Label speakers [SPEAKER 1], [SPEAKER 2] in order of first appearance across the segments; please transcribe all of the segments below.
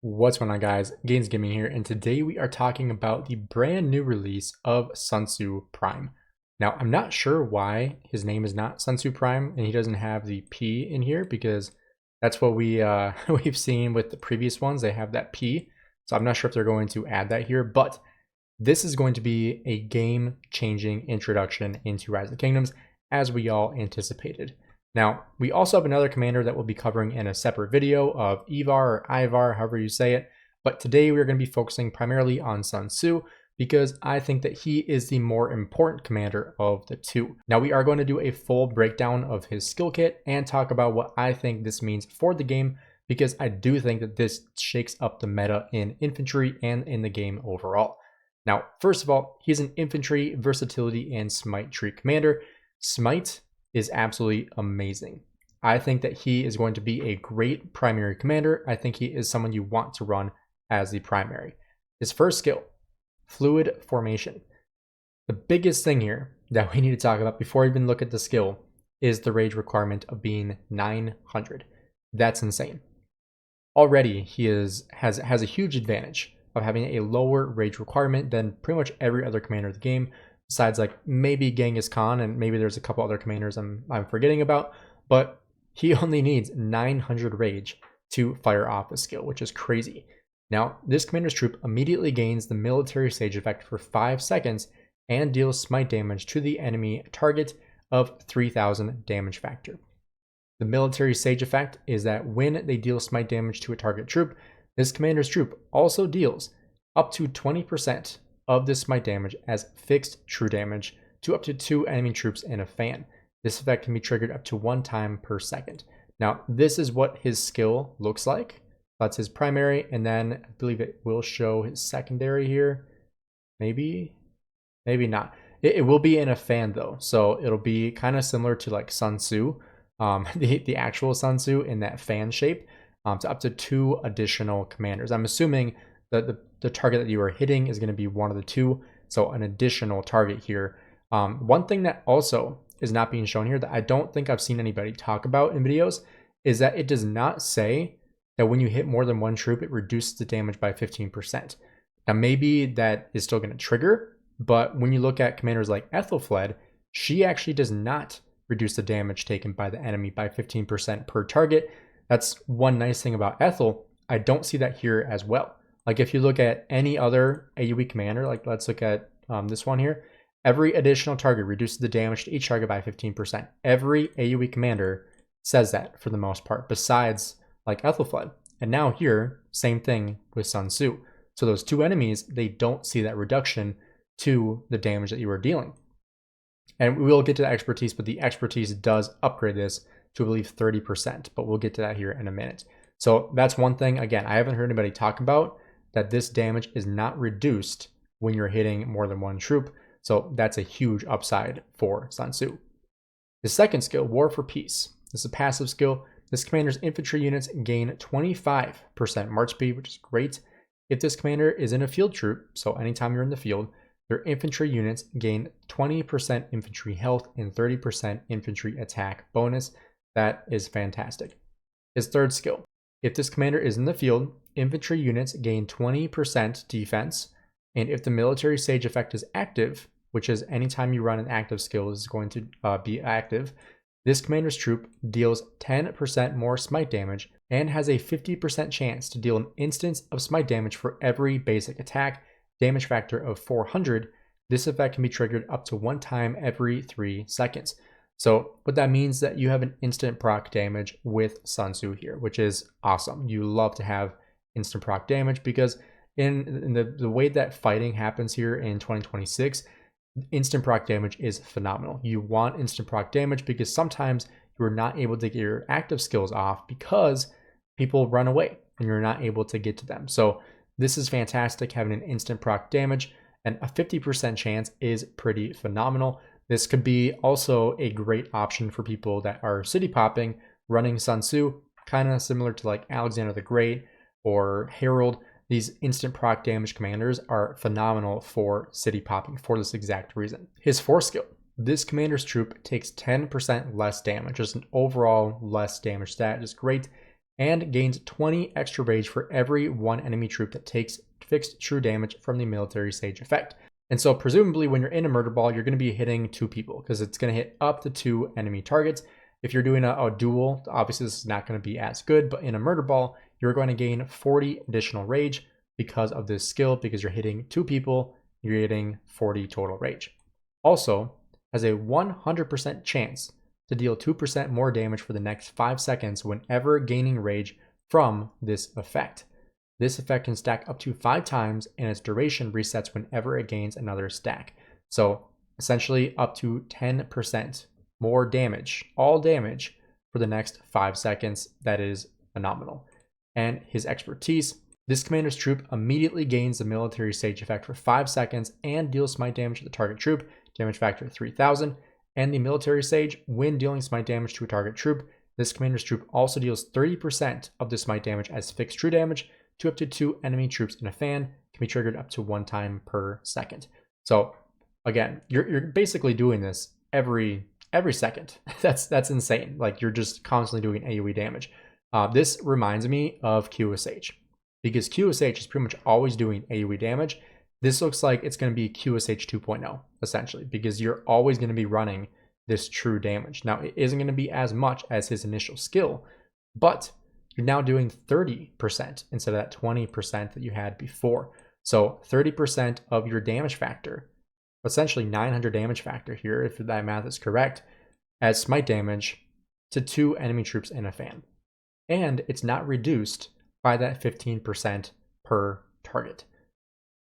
[SPEAKER 1] What's going on, guys? Gainz Gaming here, and today we are talking about the brand new release of Sun Tzu Prime. Now, I'm not sure why his name is not Sun Tzu Prime and he doesn't have the P in here, because that's what we've seen with the previous ones. They have that P, so I'm not sure if they're going to add that here. But this is going to be a game-changing introduction into Rise of the Kingdoms, as we all anticipated. Now, we also have another commander that we'll be covering in a separate video of Ivar or Ivar, however you say it. But today we're going to be focusing primarily on Sun Tzu, because I think that he is the more important commander of the two. Now, we are going to do a full breakdown of his skill kit and talk about what I think this means for the game, because I do think that this shakes up the meta in infantry and in the game overall. Now, first of all, he's an infantry, versatility, and smite tree commander. Smite is absolutely amazing. I think that he is going to be a great primary commander. I think he is someone you want to run as the primary. His first skill, fluid formation. The biggest thing here that we need to talk about before we even look at the skill is the rage requirement of being 900. That's insane. Already he has a huge advantage of having a lower rage requirement than pretty much every other commander of the game, besides like maybe Genghis Khan, and maybe there's a couple other commanders I'm forgetting about, but he only needs 900 rage to fire off a skill, which is crazy. Now, this commander's troop immediately gains the military sage effect for 5 seconds and deals smite damage to the enemy target of 3000 damage factor. The military sage effect is that when they deal smite damage to a target troop, this commander's troop also deals up to 20% of this smite damage as fixed true damage to up to 2 enemy troops in a fan. This effect can be triggered up to 1 time per second. Now, this is what his skill looks like. That's his primary, and then I believe it will show his secondary here. Maybe not. It will be in a fan though, so it'll be kind of similar to like Sun Tzu, the actual Sun Tzu in that fan shape, to up to 2 additional commanders. I'm assuming that the target that you are hitting is going to be one of the 2, so an additional target here. One thing that also is not being shown here that I don't think I've seen anybody talk about in videos is that it does not say that when you hit more than 1 troop, it reduces the damage by 15%. Now, maybe that is still going to trigger, but when you look at commanders like Ethelfled, she actually does not reduce the damage taken by the enemy by 15% per target. That's one nice thing about Ethel. I don't see that here as well. Like if you look at any other AoE commander, like let's look at this one here, every additional target reduces the damage to each target by 15%. Every AoE commander says that for the most part, besides like Ethelfled. And now here, same thing with Sun Tzu. So those 2 enemies, they don't see that reduction to the damage that you are dealing. And we will get to the expertise, but the expertise does upgrade this to, I believe, 30%, but we'll get to that here in a minute. So that's one thing, again, I haven't heard anybody talk about, that this damage is not reduced when you're hitting more than 1 troop. So that's a huge upside for Sun Tzu. The second skill, War for Peace. This is a passive skill. This commander's infantry units gain 25% march speed, which is great. If this commander is in a field troop, so anytime you're in the field, their infantry units gain 20% infantry health and 30% infantry attack bonus. That is fantastic. His third skill, if this commander is in the field, infantry units gain 20% defense, and if the military sage effect is active, which is anytime you run an active skill is going to be active, this commander's troop deals 10% more smite damage and has a 50% chance to deal an instance of smite damage for every basic attack, damage factor of 400. This effect can be triggered up to 1 time every 3 seconds. So what that means is that you have an instant proc damage with Sun Tzu here, which is awesome. You love to have instant proc damage because in the way that fighting happens here in 2026, instant proc damage is phenomenal. You want instant proc damage because sometimes you're not able to get your active skills off because people run away and you're not able to get to them. So this is fantastic, having an instant proc damage, and a 50% chance is pretty phenomenal. This could be also a great option for people that are city popping, running Sun Tzu, kind of similar to like Alexander the Great or Harold. These instant proc damage commanders are phenomenal for city popping for this exact reason. His fourth skill, this commander's troop takes 10% less damage, just an overall less damage stat, just great. and gains 20 extra rage for every one enemy troop that takes fixed true damage from the military sage effect. And so presumably when you're in a murder ball, you're going to be hitting 2 people because it's going to hit up to 2 enemy targets. If you're doing a duel, obviously this is not going to be as good, but in a murder ball, you're going to gain 40 additional rage because of this skill, because you're hitting 2 people, you're getting 40 total rage. Also, has a 100% chance to deal 2% more damage for the next 5 seconds whenever gaining rage from this effect. This effect can stack up to 5 times, and its duration resets whenever it gains another stack. So essentially up to 10% more damage, all damage, for the next 5 seconds. That is phenomenal. And his expertise, this commander's troop immediately gains the military sage effect for 5 seconds and deals smite damage to the target troop, damage factor 3000. And the military sage, when dealing smite damage to a target troop, this commander's troop also deals 30% of the smite damage as fixed true damage to up to 2 enemy troops in a fan, can be triggered up to 1 time per second. So again, you're basically doing this every second. That's insane. Like, you're just constantly doing AoE damage. This reminds me of QSH, because QSH is pretty much always doing AoE damage. This looks like it's going to be QSH 2.0 essentially, because you're always going to be running this true damage. Now, it isn't going to be as much as his initial skill, but you're now doing 30% instead of that 20% that you had before. So 30% of your damage factor, essentially 900 damage factor here, if that math is correct, as smite damage to 2 enemy troops in a fan. And it's not reduced by that 15% per target.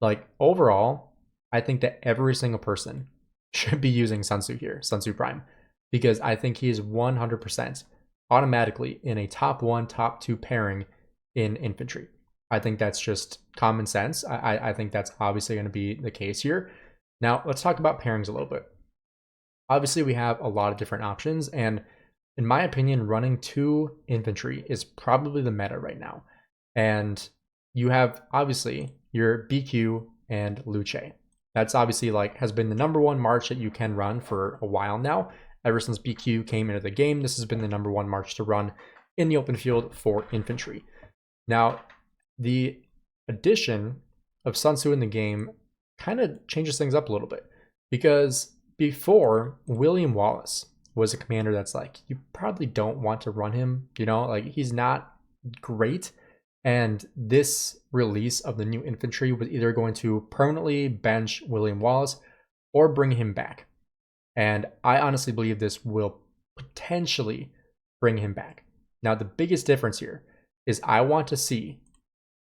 [SPEAKER 1] Like, overall, I think that every single person should be using Sun Tzu here, Sun Tzu Prime, because I think he is 100% automatically in a top 1, top 2 pairing in infantry. I think that's just common sense. I think that's obviously going to be the case here. Now, let's talk about pairings a little bit. Obviously, we have a lot of different options, and in my opinion, running 2 infantry is probably the meta right now. And you have, obviously, your BQ and Luce. That's obviously has been the #1 march that you can run for a while now. Ever since BQ came into the game, this has been the #1 march to run in the open field for infantry. Now, the addition of Sun Tzu in the game kind of changes things up a little bit, because before, William Wallace was a commander that's you probably don't want to run him, he's not great. And this release of the new infantry was either going to permanently bench William Wallace or bring him back. And I honestly believe this will potentially bring him back. Now, the biggest difference here is I want to see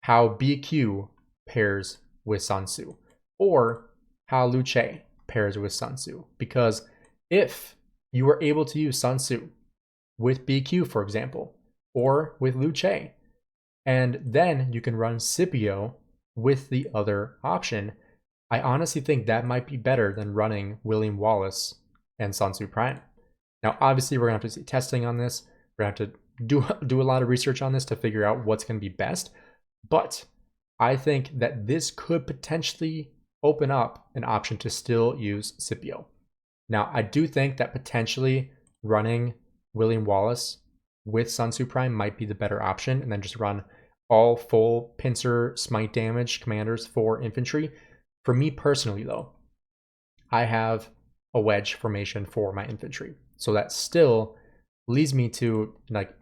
[SPEAKER 1] how BQ pairs with Sun Tzu, or how Luce pairs with Sun Tzu. Because if you were able to use Sun Tzu with BQ, for example, or with Luce, and then you can run Scipio with the other option, I honestly think that might be better than running William Wallace and Sun Tzu Prime. Now, obviously, we're going to have to see testing on this. We're going to have to do a lot of research on this to figure out what's going to be best. But I think that this could potentially open up an option to still use Scipio. Now, I do think that potentially running William Wallace with Sun Tzu Prime might be the better option, and then just run all full pincer smite damage commanders for infantry. For me personally, though, I have a wedge formation for my infantry, so that still leads me to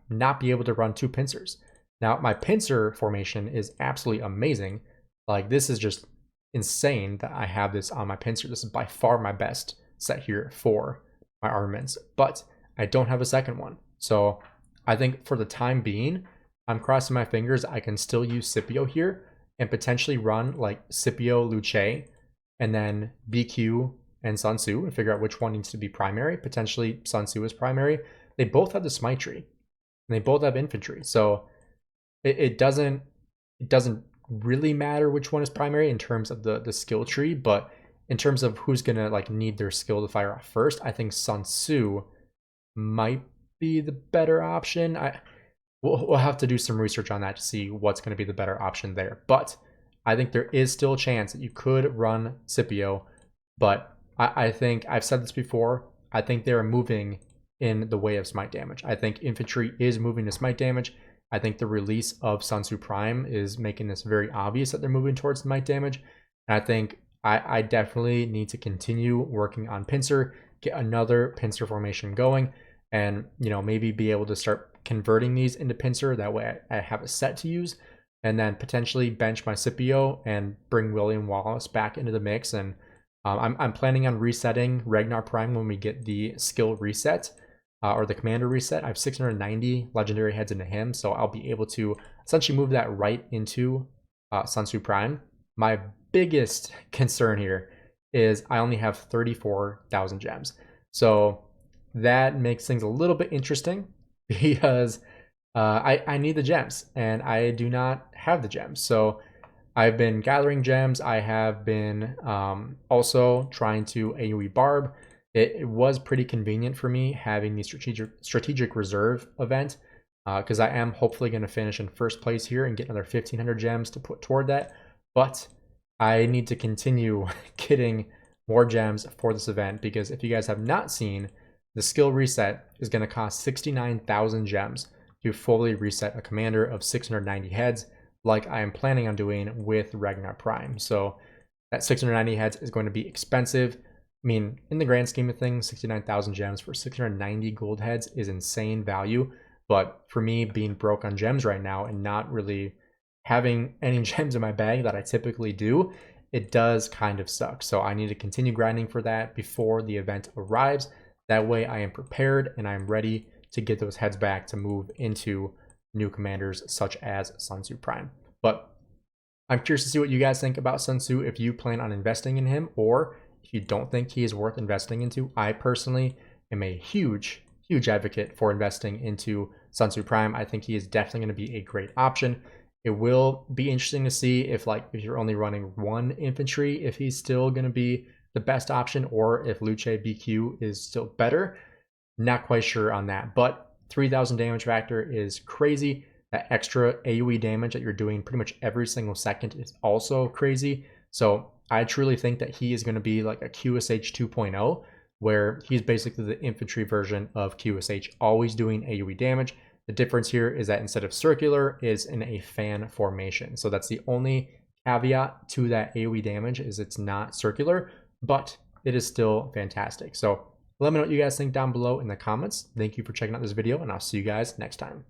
[SPEAKER 1] not be able to run 2 pincers. Now, my pincer formation is absolutely amazing. This is just insane that I have this on my pincer. This is by far my best set here for my armaments, but I don't have a second one. So I think for the time being, I'm crossing my fingers I can still use Scipio here and potentially run Scipio, Luce, and then BQ and Sun Tzu, and figure out which one needs to be primary. Potentially Sun Tzu is primary. They both have the smite tree, and they both have infantry. So it doesn't really matter which one is primary in terms of the skill tree, but in terms of who's gonna need their skill to fire off first, I think Sun Tzu might be the better option. We'll have to do some research on that to see what's going to be the better option there. But I think there is still a chance that you could run Scipio. But I think I've said this before. I think they're moving in the way of smite damage. I think infantry is moving to smite damage. I think the release of Sun Tzu Prime is making this very obvious that they're moving towards might damage. And I think I definitely need to continue working on pincer, get another pincer formation going, and maybe be able to start converting these into pincer. That way I have a set to use, and then potentially bench my Scipio and bring William Wallace back into the mix. And I'm planning on resetting Ragnar Prime when we get the skill reset or the commander reset. I have 690 legendary heads into him, so I'll be able to essentially move that right into Sun Tzu Prime. My biggest concern here is I only have 34,000 gems. So that makes things a little bit interesting because I need the gems and I do not have the gems. So I've been gathering gems. I have been also trying to AoE barb. It was pretty convenient for me having the strategic reserve event because I am hopefully going to finish in first place here and get another 1,500 gems to put toward that. But I need to continue getting more gems for this event because if you guys have not seen, the skill reset is going to cost 69,000 gems to fully reset a commander of 690 heads, like I am planning on doing with Ragnar Prime. So that 690 heads is going to be expensive. I mean, in the grand scheme of things, 69,000 gems for 690 gold heads is insane value. But for me, being broke on gems right now and not really having any gems in my bag that I typically do, it does kind of suck. So I need to continue grinding for that before the event arrives. That way I am prepared and I'm ready to get those heads back to move into new commanders such as Sun Tzu Prime. But I'm curious to see what you guys think about Sun Tzu, if you plan on investing in him or if you don't think he is worth investing into. I personally am a huge advocate for investing into Sun Tzu Prime. I think he is definitely going to be a great option. It will be interesting to see if you're only running one infantry, if he's still going to be the best option, or if Luce BQ is still better. Not quite sure on that, but 3,000 damage factor is crazy. That extra AoE damage that you're doing pretty much every single second is also crazy. So I truly think that he is going to be like a QSH 2.0, where he's basically the infantry version of QSH, always doing AoE damage. The difference here is that instead of circular, is in a fan formation. So that's the only caveat to that AoE damage, is it's not circular, but it is still fantastic. So let me know what you guys think down below in the comments. Thank you for checking out this video, and I'll see you guys next time.